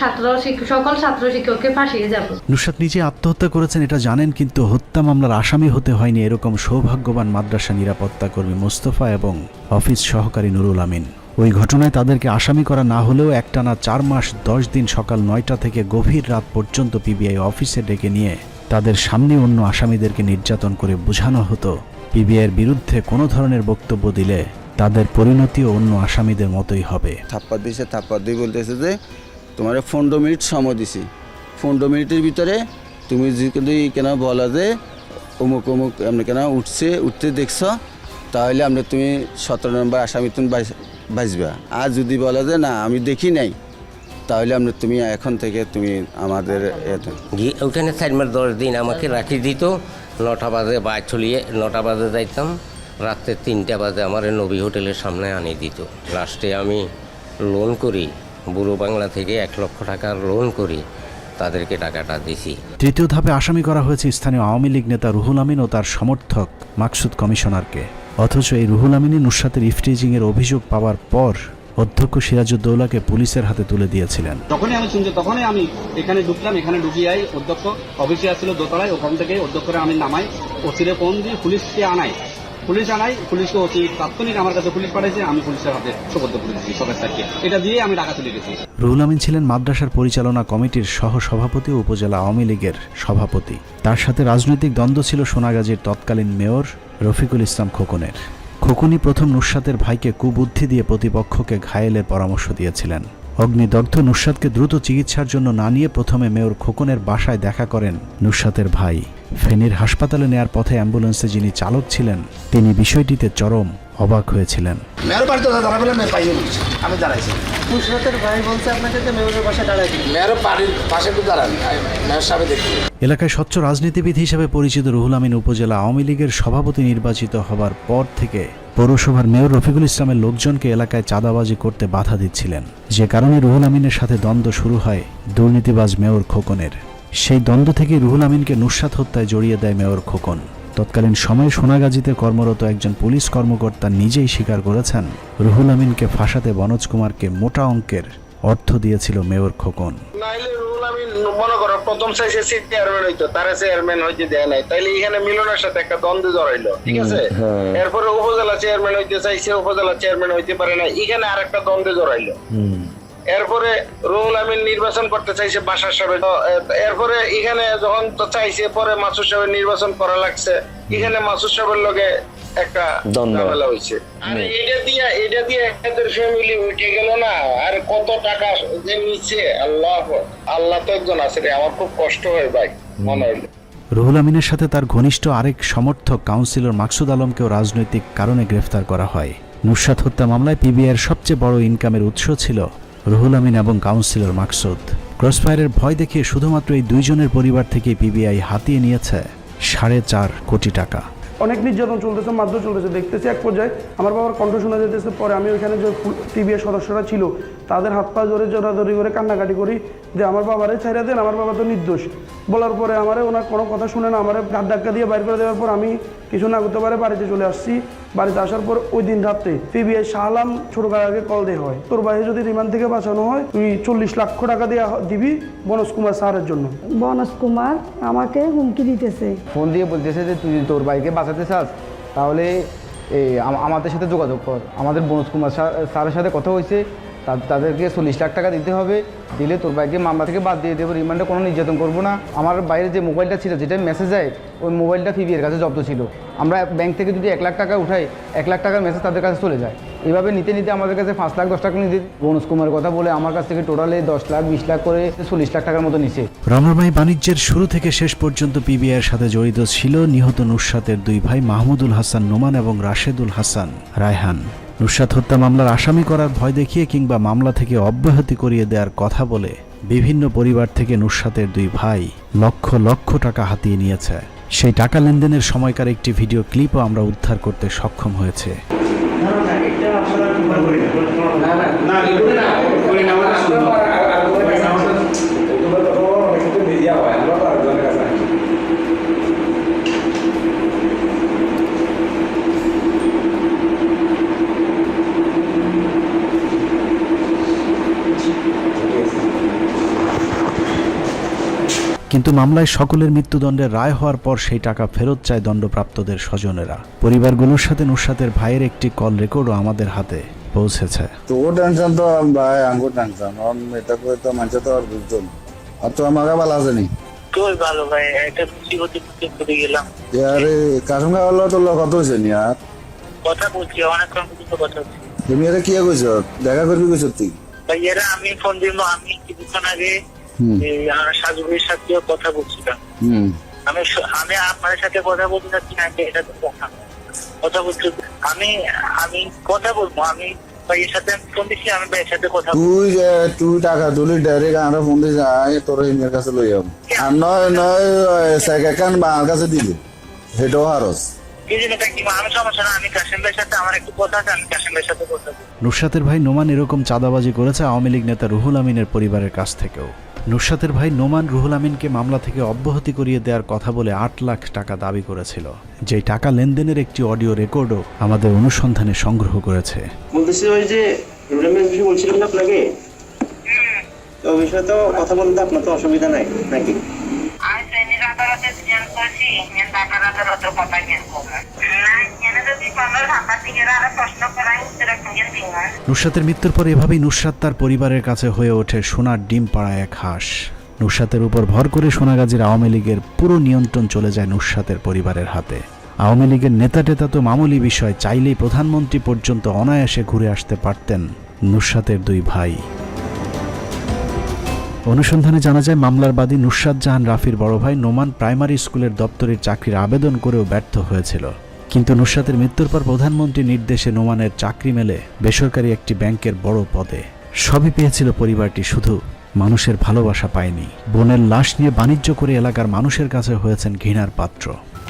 সকল ছাত্র শিক্ষককে ফাঁসিয়ে যাব। নুসরাত নিজে আত্মহত্যা করেছেন এটা জানেন, কিন্তু হত্যা মামলার আসামি হতে হয়নি এরকম সৌভাগ্যবান মাদ্রাসা নিরাপত্তা কর্মী মোস্তফা এবং অফিস সহকারী নুরুল আমিন। ওই ঘটনায় তাদেরকে আসামি করা না হলেও একটানা 4 মাস 10 দিন সকাল 9টা থেকে গভীর রাত পর্যন্ত পিবিআই অফিসে ডেকে নিয়ে তাদের সামনে অন্য আসামিদেরকে নির্যাতন করে বোঝানো হতো পিবিআইয়ের বিরুদ্ধে কোনো ধরনের বক্তব্য দিলে তাদের পরিণতিও অন্য আসামিদের মতোই হবে। থাপ্পড় দিয়ে বলতেছে যে তোমার 15 মিনিট সময় দিছি, 15 মিনিটের ভিতরে তুমি যদি কেন বলা যে অমুক আপনি কেন উঠতে দেখছ, তাহলে আমরা তুমি 17 নম্বর আসামি তুমি বাঁচবা। আর যদি বলা যে না আমি দেখি নাই, তাহলে আমরা তুমি এখন থেকে তুমি আমাদের ওখানে 4 মাস 10 দিন আমাকে রাখি দিত। 9টা বাজে বাইর চলিয়ে 9টা বাজে যাইতাম, রাত্রে 3টা বাজে আমার নবী হোটেলের সামনে আনিয়ে দিত। লাস্টে আমি লোন করি, বুড়ো বাংলা থেকে 1 লক্ষ টাকার লোন করি, তাদেরকে টাকাটা দিছি। তৃতীয় ধাপে আসামি করা হয়েছে স্থানীয় আওয়ামী লীগ নেতা রুহুল আমিন ও তার সমর্থক মাকসুদ কমিশনারকে। অথচ এই রুহুল আমিনই নুসরাতের ইফটিজিংয়ের অভিযোগ পাওয়ার পর অধ্যক্ষ সিরাজউদ্দৌলাকে পুলিশের হাতে তুলে দিয়েছিলেন। যখনই আমি শুনছি তখনই আমি এখানে ঢুকলাম। এখানে ঢুকিয়াই অধ্যক্ষ অফিসে আসছিল দোতলায়, ওখান থেকে অধ্যক্ষরে আমি নামাই, ওসিরে ফোন দিয়ে পুলিশকে আনাই। পুলিশকে ওসি তাৎক্ষণিক আমার কাছে পুলিশ পাঠাইছে, আমি পুলিশের হাতে সুপর্দ করে দিচ্ছি 27 তারিখে। এটা দিয়ে আমি ঢাকা চলে গেছি। রুহুল আমিন ছিলেন মাদ্রাসার পরিচালনা কমিটির সহ সভাপতি ও উপজেলা আওয়ামী লীগের সভাপতি। তার সাথে রাজনৈতিক দ্বন্দ্ব ছিল সোনাগাজীর তৎকালীন মেয়র রফিকুল ইসলাম খোকনের। খোকনই প্রথম নুসরাতের ভাইকে কুবুদ্ধি দিয়ে প্রতিপক্ষকে ঘায়েলের পরামর্শ দিয়েছিলেন। অগ্নিদগ্ধ নুসরাতকে দ্রুত চিকিৎসার জন্য না নিয়ে প্রথমে মেয়র খোকনের বাসায় দেখা করেন নুসরাতের ভাই। ফেনীর হাসপাতালে নেয়ার পথে অ্যাম্বুলেন্সে যিনি চালক ছিলেন তিনি বিষয়টিতে চরম অবাক হয়েছিলেন। এলাকায় স্বচ্ছ রাজনীতিবিদ হিসেবে পরিচিত রুহুল আমিন উপজেলা আওয়ামী লীগের সভাপতি নির্বাচিত হবার পর থেকে পৌরসভার মেয়র রফিকুল ইসলামের লোকজনকে এলাকায় চাঁদাবাজি করতে বাধা দিচ্ছিলেন, যে কারণে রুহুল আমিনের সাথে দ্বন্দ্ব শুরু হয় দুর্নীতিবাজ মেয়র খোকনের। সেই দ্বন্দ্ব থেকে রুহুল আমিনকে নুসরাত হত্যায় জড়িয়ে দেয় মেয়র খোকন। তৎকালীন সময়ে সোনাগাজীতে কর্মরত একজন পুলিশ কর্মকর্তা নিজেই স্বীকার করেছেন রুহুল আমিনকে ফাঁসাতে বনোজ কুমারকে মোটা অঙ্কের অর্থ দিয়েছিল মেয়র খোকন। মনে করো প্রথম সাইজে চেয়ারম্যান হইতো, তারা চেয়ারম্যান হইতে দেয় নাই, তাইলে এখানে মিলনের সাথে একটা দ্বন্দ্ব জড়াইলো, ঠিক আছে। এরপরে উপজেলা চেয়ারম্যান হইতে চাইছে, উপজেলা চেয়ারম্যান হইতে পারে না, এখানে আর একটা দ্বন্দ্ব জড়াইলো। এরপরে রুহুল আমিন নির্বাচন করতে চাইছে বাসার সাহেব, এরপরে এখানে যখন তো চাইছে পরে মাসুদ সাহেবের নির্বাচন করা লাগছে, এখানে মাসুদ সাহেবের লগে একটা ঝামেলা হয়েছে। আর এটা দিয়ে এদের ফ্যামিলি উঠে গেল না, আর কত টাকা যে নিচ্ছে, আল্লাহ তো একজন আছে রে, আমার খুব কষ্ট হয় ভাই মনে হইলো। রুহুল আমিনের সাথে তার ঘনিষ্ঠ আরেক সমর্থক কাউন্সিলর মাকসুদ আলমকেও রাজনৈতিক কারণে গ্রেফতার করা হয়। নুসরাত হত্যা মামলায় পিবিআইয়ের সবচেয়ে বড় ইনকামের উৎস ছিল রুহুল আমিন এবং কাউন্সিলর মাকসুদ। ক্রসফায়ারের ভয় দেখিয়ে শুধুমাত্র এই দুইজনের পরিবার থেকে পিবিআই হাতিয়ে নিয়েছে 4.5 কোটি টাকা। অনেক নির্যাতন চলতেছে, মারধর চলতেছে, দেখতেছি এক পর্যায়ে আমার বাবার কণ্ঠ শোনা যেতেছে। পরে আমি ওইখানে যে পিবিআই সদস্যরা ছিল তাদের হাত পা জোরে জোরাজোরি করে কান্নাকাটি করি যে আমার বাবারে ছাইড়া দেন, আমার বাবা তো নির্দোষ। বলার পরে আমারে ওনার কোনো কথা শুনে না, আমার ঘাট ধাক্কা দিয়ে বাইর করে দেওয়ার পর আমি কিছু না করতে পারে বাড়িতে চলে আসছি। বাড়িতে আসার পর ওই দিন রাত্রে পিবিআই শাহ আলম ছোট কাকাকে কল দেওয়া হয়, তোর ভাই যদি রিমান্ড থেকে বাঁচানো হয় তুই 40 লাখ টাকা দিয়ে দিবি বনজ কুমার স্যারের জন্য। বনজ কুমার আমাকে হুমকি দিতেছে, ফোন দিয়ে বলতেছে যে তুই তোর ভাইকে বাঁচাতে চাস তাহলে আমাদের সাথে যোগাযোগ কর। আমাদের বনজ কুমার স্যারের সাথে কথা হয়েছে, তাদেরকে 40 লাখ টাকা দিতে হবে, দিলে তোর ভাইকে মামলা থেকে বাদ দিয়ে দেবো, রিমান্ডে কোনো নির্যাতন করবো না। আমার বাইরে যে মোবাইলটা ছিল যেটা মেসেজ যায় ওই মোবাইলটা পিবিআইয়ের কাছে জব্দ ছিল। আমরা ব্যাংক থেকে যদি 1 লাখ টাকা উঠাই 1 লাখ টাকার মেসেজ তাদের কাছে চলে যায়। এভাবে নিতে নিতে আমাদের কাছে 5 লাখ 10 টাকা নিতে বনজ কুমারের কথা বলে আমার কাছ থেকে টোটালে 10 লাখ 20 লাখ করে 40 লাখ টাকার মতো নিছে। রমরমাই বাণিজ্যের শুরু থেকে শেষ পর্যন্ত পিবিআইয়ের সাথে জড়িত ছিল নিহত নুসরাতের 2 ভাই মাহমুদুল হাসান নোমান এবং রাশেদুল হাসান রায়হান। নুসরাত হত্যা মামলার আসামি করার ভয় দেখিয়ে কিংবা মামলা থেকে অব্যাহতি করিয়ে দেওয়ার কথা বলে বিভিন্ন পরিবার থেকে নুসরাতের 2 ভাই লক্ষ লক্ষ টাকা হাতিয়ে নিয়েছে। সেই টাকা লেনদেনের সময়কার একটি ভিডিও ক্লিপও আমরা উদ্ধার করতে সক্ষম হয়েছে। কিন্তু মামলায় সকলের মৃত্যুদণ্ডের রায় হওয়ার পর সেই টাকা ফেরত চায় দণ্ডপ্রাপ্তদের স্বজনেরা। পরিবারগুলোর সাথে নুসরাতের ভাইয়ের একটি কল রেকর্ডও আমাদের হাতে পৌঁছেছে। তো ও টেনশন তো ভাই আঙ্গো টেনশন, এটা করে তো মানুষ তো আর বুঝতো না। আর তো আমাকে ভালো আছে নি তুই ভালো ভাই, একটা মুসিবতে পড়ে গেলাম। আরে কাসম কা হলো তো কত হইছে নি আর কথা বলছি অনেকক্ষণ পর্যন্ত কথা বলছি। তুমি এটা কি কইছো, দেখা করবি কইছো তুই? ভাই এরা আমি ফোন দিব, আমি কিছুক্ষণ আগে আমার সাজুবের সাথে কথা বলছিলাম। আমি আপনার সাথে কথা বলতে চাচ্ছি না, এটা তো কথা বলছি। আমি কথা বলবো, আমি ভাইয়ের সাথে ফোন দিচ্ছি, আমি ভাইয়ের সাথে কথা তুই টাকা তুলি ডাইরেক্ট আমরা ফোন দিয়ে যাই তোর এর কাছে লই যাবো। আর নয় নয় সাইকেল আমার কাছে দিবি, সেটাও হারস। নুসরাতের ভাই নোমান এরকম চাঁদাবাজি করেছে আওয়ামী লীগ নেতা রুহুল আমিনের পরিবারের কাছ থেকেও। নুসরাতের ভাই নোমান রুহুল আমিনকে মামলা থেকে অব্যাহতি করিয়ে দেওয়ার কথা বলে 8 লাখ টাকা দাবি করেছিল, যেই টাকা লেনদেনের একটি অডিও রেকর্ডও আমাদের অনুসন্ধানে সংগ্রহ করেছে। বলতেছি ওই যে রুহুল আমিনের বিষয়ে বলছিলাম না আপনাকে, তো ওই বিষয়ে তো কথা বলতে আপনার তো অসুবিধা নাই নাকি? নুসরাতের মৃত্যুর পর এভাবেই নুসরাত তার পরিবারের কাছে হয়ে ওঠে সোনার ডিম পাড়া এক হাঁস। নুসরাতের উপর ভর করে সোনাগাজীর আওয়ামী লীগের পুরো নিয়ন্ত্রণ চলে যায় নুসরাতের পরিবারের হাতে। আওয়ামী লীগের নেতা টেতা তো মামুলি বিষয়, চাইলেই প্রধানমন্ত্রী পর্যন্ত অনায়াসে ঘুরে আসতে পারতেন নুসরাতের 2 ভাই। অনুসন্ধানে জানা যায় মামলার বাদী নুসরাত জাহান রাফির বড় ভাই নোমান প্রাইমারি স্কুলের দপ্তরের চাকরির আবেদন করেও ব্যর্থ হয়েছিল। কিন্তু নুসরাতের মৃত্যুর পর প্রধানমন্ত্রীর নির্দেশে নোমানের চাকরি মেলে বেসরকারি একটি ব্যাংকের বড় পদে। সবই পেয়েছিল পরিবারটি, শুধু মানুষের ভালোবাসা পায়নি। বোনের লাশ নিয়ে বাণিজ্য করে এলাকার মানুষের কাছে হয়েছেন ঘৃণার পাত্র।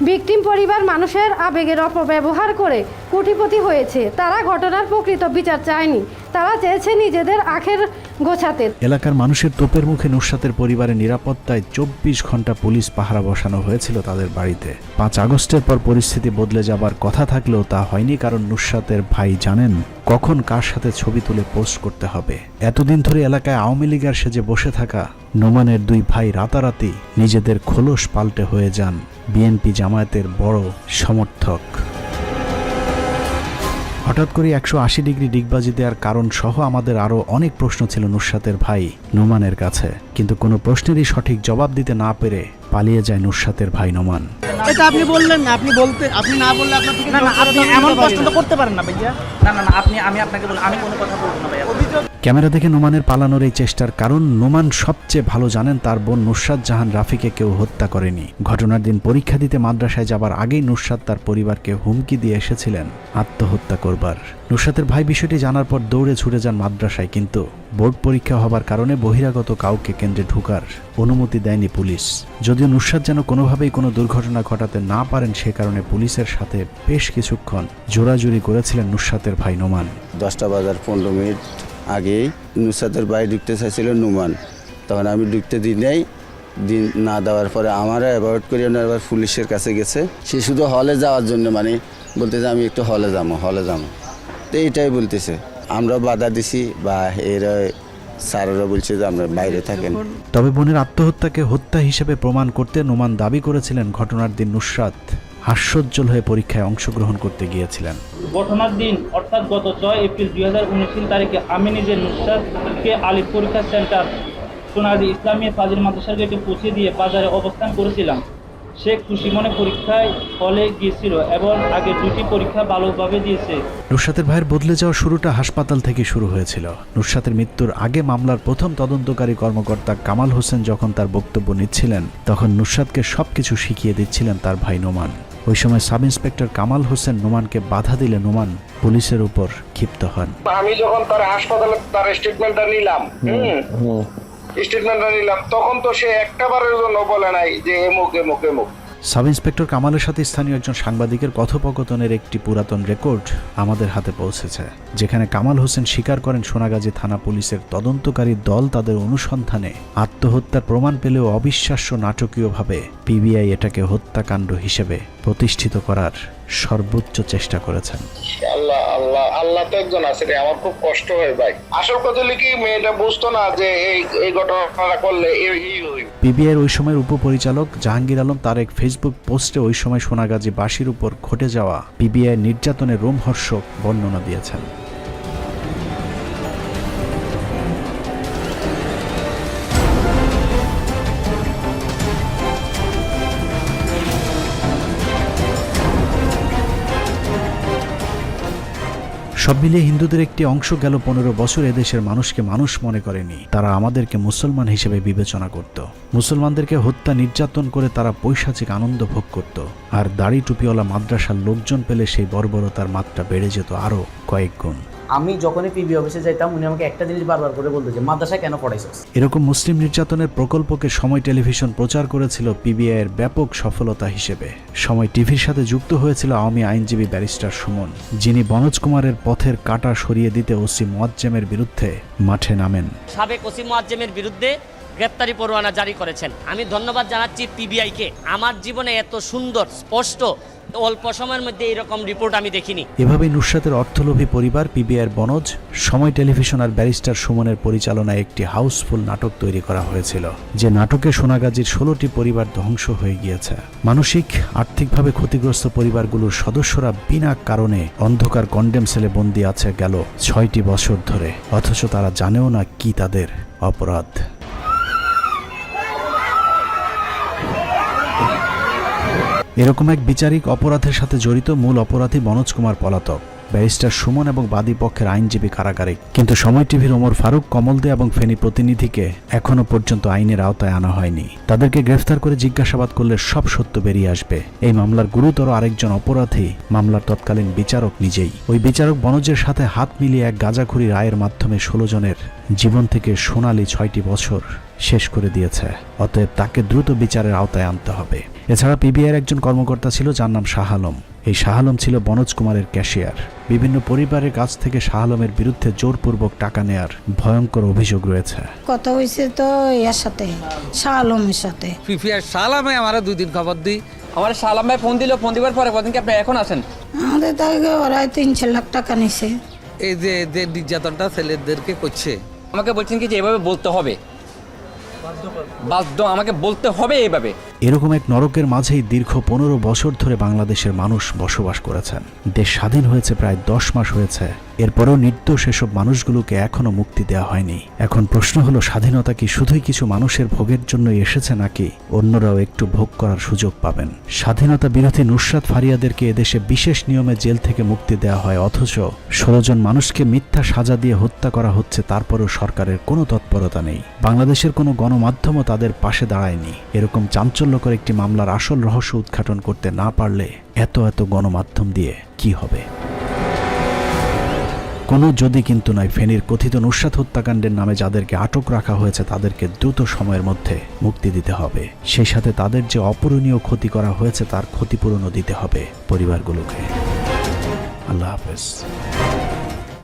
ভিকটিম পরিবার মানুষের আবেগের অপব্যবহার করে কোটিপতি হয়েছে। তারা ঘটনার প্রকৃত বিচার চায়নি, তারা চেয়েছে নিজেদের আখের গোছাতে। এলাকার মানুষের তোপের মুখে নুসরাতের পরিবারের নিরাপত্তায় 24 ঘন্টা পুলিশ পাহারা বসানো হয়েছিল তাদের বাড়িতে। 5 আগস্টের পর পরিস্থিতি বদলে যাবার কথা থাকলেও তা হয়নি, কারণ নুসরাতের ভাই জানেন কখন কার সাথে ছবি তুলে পোস্ট করতে হবে। এতদিন ধরে এলাকায় আওয়ামী লীগের সেজে বসে থাকা নোমানের 2 ভাই রাতারাতি নিজেদের খোলস পাল্টে হয়ে যান বিএনপি জামায়াতের বড় সমর্থক। হঠাৎ করে 180 ডিগ্রি ডিগবাজি দেওয়ার কারণ সহ আমাদের আরও অনেক প্রশ্ন ছিল নুসরাতের ভাই নোমানের কাছে, কিন্তু কোনো প্রশ্নেরই সঠিক জবাব দিতে না পেরে পালিয়ে যায় নুসরাতের ভাই নোমান। এটা আপনি বললেন না, আপনি না বললে আপনার থেকে না আপনি এমন প্রশ্ন তো করতে পারেন না ভাইয়া। না আমি আপনাকে বলবো, আমি কোনো কথা বলবো না ভাইয়া। ক্যামেরা দেখে নোমানের পালানোর এই চেষ্টার কারণ নোমান সবচেয়ে ভালো জানেন তার বোন নুসরাত জাহান রাফিকে কেউ হত্যা করেনি। ঘটনার দিন পরীক্ষা দিতে মাদ্রাসায় যাবার আগেই নুসরাত তার পরিবারকে হুমকি দিয়ে এসেছিলেন আত্মহত্যা করবার। নুসরাতের ভাই বিষয়টি জানার পর দৌড়ে ছুটে যান মাদ্রাসায়, কিন্তু বোর্ড পরীক্ষা হবার কারণে বহিরাগত কাউকে কেন্দ্রে ঢোকার অনুমতি দেয়নি পুলিশ। যদিও নুসরাত যেন কোনোভাবেই কোনো দুর্ঘটনা ঘটাতে না পারেন সে কারণে পুলিশের সাথে বেশ কিছুক্ষণ জোরাজুরি করেছিলেন নুসরাতের ভাই নোমান। 10টা বাজার 15 মিনিট আগেই নুসরাতের ভাই ঢুকতে চাইছিল নোমান, তখন আমি ঢুকতে দিই নাই। দিন না দেওয়ার পরে আমারও অ্যাভয়েড করি এবার পুলিশের কাছে গেছে। সে শুধু হলে যাওয়ার জন্য মানে বলতেছে আমি একটু হলে যাবো তো এইটাই বলতেছে। আমরা বাধা দিছি বা এরা স্যারেরা বলছে যে আমরা বাইরে থাকেন। তবে বোনের আত্মহত্যাকে হত্যা হিসেবে প্রমাণ করতে নোমান দাবি করেছিলেন ঘটনার দিন নুসরাত হাস্যোজ্জ্বল হয়ে পরীক্ষায় অংশগ্রহণ করতে গিয়েছিলেন। ঘটনার দিন অর্থাৎ গত 6 এপ্রিল 2019 তারিখে আমি নিজে নুসরাতকে আলিফ পরীক্ষা সেন্টার সোনাগাজী ইসলামিয়া ফাজিল মাদ্রাসার গেটে পৌঁছে দিয়ে বাজারে অবস্থান করেছিলাম। সে খুশি মনে পরীক্ষায় হলে গিয়েছিল এবং আগে 2টি পরীক্ষা ভালোভাবে দিয়েছে। নুসরাতের ভাইয়ের বদলে যাওয়া শুরুটা হাসপাতাল থেকে শুরু হয়েছিল। নুসরাতের মৃত্যুর আগে মামলার প্রথম তদন্তকারী কর্মকর্তা কামাল হোসেন যখন তার বক্তব্য নিচ্ছিলেন তখন নুসরাতকে সবকিছু শিখিয়ে দিচ্ছিলেন তার ভাই নোমান। ওই সময় সাব ইন্সপেক্টর কামাল হোসেন নোমানকে বাধা দিলে নোমান পুলিশের উপর ক্ষিপ্ত হন। আমি যখন তার হাসপাতালে তার স্টেটমেন্টটা নিলাম তখন তো সে একটাবারের জন্য বলে নাই যে এমুক। সাব ইন্সপেক্টর কামালের সাথে স্থানীয় একজন সাংবাদিকের কথোপকথনের একটি পুরাতন রেকর্ড আমাদের হাতে পৌঁছেছে, যেখানে কামাল হোসেন স্বীকার করেন সোনাগাজী থানা পুলিশের তদন্তকারী দল তাদের অনুসন্ধানে আত্মহত্যার প্রমাণ পেলেও অবিশ্বাস্য নাটকীয়ভাবে পিবিআই এটাকে হত্যাকাণ্ড হিসেবে প্রতিষ্ঠিত করার সর্বোচ্চ চেষ্টা করেছেন। আল্লাহ তো একজন আছে রে, আমার খুব কষ্ট হয় ভাই। আসল কথা হলো কি মেয়েটা বুঝতো না যে এই ঘটনাটা করলে পিবিআইয়ের ওই সময়ের উপপরিচালক জাহাঙ্গীর আলম তার এক ফেসবুক পোস্টে ওই সময় সোনাগাজী বাসীর উপর ঘটে যাওয়া পিবিআই নির্যাতনের রোমহর্ষক বর্ণনা দিয়েছেন। সব মিলিয়ে হিন্দুদের একটি অংশ গেল 15 বছর এদেশের মানুষকে মানুষ মনে করেনি। তারা আমাদেরকে মুসলমান হিসেবে বিবেচনা করত। মুসলমানদেরকে হত্যা নির্যাতন করে তারা পৈশাচিক আনন্দ ভোগ করত। আর দাড়ি টুপিওয়ালা মাদ্রাসার লোকজন পেলে সেই বর্বরতার মাত্রা বেড়ে যেত আরো কয়েক গুণ। আমি যখনই পিবি অফিসে যাইতাম উনি আমাকে একটা জিনিস বারবার করে বলতো যে মাদ্রাসা কেন পড়াইছস। এরকম মুসলিম নির্যাতনের প্রকল্পকে সময় টেলিভিশন প্রচার করেছিল পিবিআইয়ের ব্যাপক সফলতা হিসেবে। সময় টিভির সাথে যুক্ত হয়েছিল আওয়ামী আইনজীবী ব্যারিস্টার সুমন, যিনি বনোজ কুমারের পথের কাঁটা সরিয়ে দিতে ওসি মুয়াজ্জেমের বিরুদ্ধে মাঠে নামেন। সাবেক ওসি মুয়াজ্জেমের বিরুদ্ধে গ্রেপ্তারি পরোয়ানা জারি করেছেন। আমি ধন্যবাদ জানাচ্ছি পিবিআইকে। আমার জীবনে এত সুন্দর স্পষ্ট অল্প সময়ের মধ্যে এরকম রিপোর্ট আমি দেখিনি। এভাবেই নুসরাতের অর্থলোভী পরিবার, পিবিআইয়ের বনজ, সময় টেলিভিশন আর ব্যারিস্টার সুমনের পরিচালনায় একটি হাউসফুল নাটক তৈরি করা হয়েছিল, যে নাটকে সোনাগাজীর 16টি পরিবার ধ্বংস হয়ে গিয়েছে। মানসিক আর্থিকভাবে ক্ষতিগ্রস্ত পরিবারগুলোর সদস্যরা বিনা কারণে অন্ধকার কন্ডেম সেলে বন্দী আছে গেল 6টি বছর ধরে, অথচ তারা জানেও না কি তাদের অপরাধ। এরকম এক বিচারিক অপরাধের সাথে জড়িত মূল অপরাধী বনোজ কুমার পলাতক, ব্যারিস্টার সুমন এবং বাদী পক্ষের আইনজীবী কারাগারে। কিন্তু সময় টিভির ওমর ফারুক, কমল দে এবং ফেনী প্রতিনিধিকে এখনো পর্যন্ত আইনের আওতায় আনা হয়নি। তাদেরকে গ্রেফতার করে জিজ্ঞাসাবাদ করলে সব সত্য বেরিয়ে আসবে। এই মামলার গুরুতর আরেকজন অপরাধী মামলার তৎকালীন বিচারক নিজেই। ওই বিচারক বনজের সাথে হাত মিলিয়ে এক গাঁজাখুরি রায়ের মাধ্যমে 16 জনের জীবন থেকে সোনালী 6টি বছর শেষ করে দিয়েছে। অতএব তাকে দ্রুত বিচারের আওতায় আনতে হবে। এছাড়া পিবিআইয়ের একজন কর্মকর্তা ছিল যার নাম শাহ আলম। এই শাহ আলম ছিল বনোজ কুমারের ক্যাশিয়ার। বিভিন্ন পরিবারের কাছ থেকে শাহ আলমের বিরুদ্ধে জোরপূর্বক টাকা নেয়ার ভয়ঙ্কর অভিযোগ রয়েছে। কথা হয়েছে তো এর সাথে শাহ আলমের সাথে। পিপিআর শাহ আলমে আমার 2 দিন খবর দিই। আমার শাহ আলম ভাই ফোন দিল, ফোন দিবার পরে কদিন কি আপনি এখন আসেন? আমাদের তাকে ওরা 3-4 লাখ টাকা নিছে। এই যে নির্যাতনটা ছেলেদেরকে করছে, আমাকে বলছেন কি যে এভাবে বলতে হবে, বাধ্য আমাকে বলতে হবে এইভাবে। এরকম এক নরকের মাঝেই দীর্ঘ 15 বছর ধরে বাংলাদেশের মানুষ বসবাস করেছেন। দেশ স্বাধীন হয়েছে প্রায় 10 মাস হয়েছে, এরপরেও নির্দোষ এসব মানুষগুলোকে এখনো মুক্তি দেওয়া হয়নি। এখন প্রশ্ন হলো, স্বাধীনতা কি শুধুই কিছু মানুষের ভোগের জন্যই এসেছে, নাকি অন্যরাও একটু ভোগ করার সুযোগ পাবেন? স্বাধীনতা বিরোধী নুসরাত ফারিয়াদেরকে এদেশে বিশেষ নিয়মে জেল থেকে মুক্তি দেওয়া হয়, অথচ 16 জন মানুষকে মিথ্যা সাজা দিয়ে হত্যা করা হচ্ছে। তারপরেও সরকারের কোনো তৎপরতা নেই। বাংলাদেশের কোনো গণমাধ্যমও তাদের পাশে দাঁড়ায়নি। এরকম চাঞ্চল্যকর একটি মামলার আসল রহস্য উদ্ঘাটন করতে না পারলে এত গণমাধ্যম দিয়ে কি হবে? কোনো যদি কিন্তু নয়। ফেনীর কথিত নুসরাত হত্যাকাণ্ডের নামে যাদেরকে আটক রাখা হয়েছে তাদেরকে দ্রুত সময়ের মধ্যে মুক্তি দিতে হবে। সেই সাথে তাদের যে অপূরণীয় ক্ষতি করা হয়েছে তার ক্ষতিপূরণও দিতে হবে পরিবারগুলোকে। আল্লাহ হাফেজ।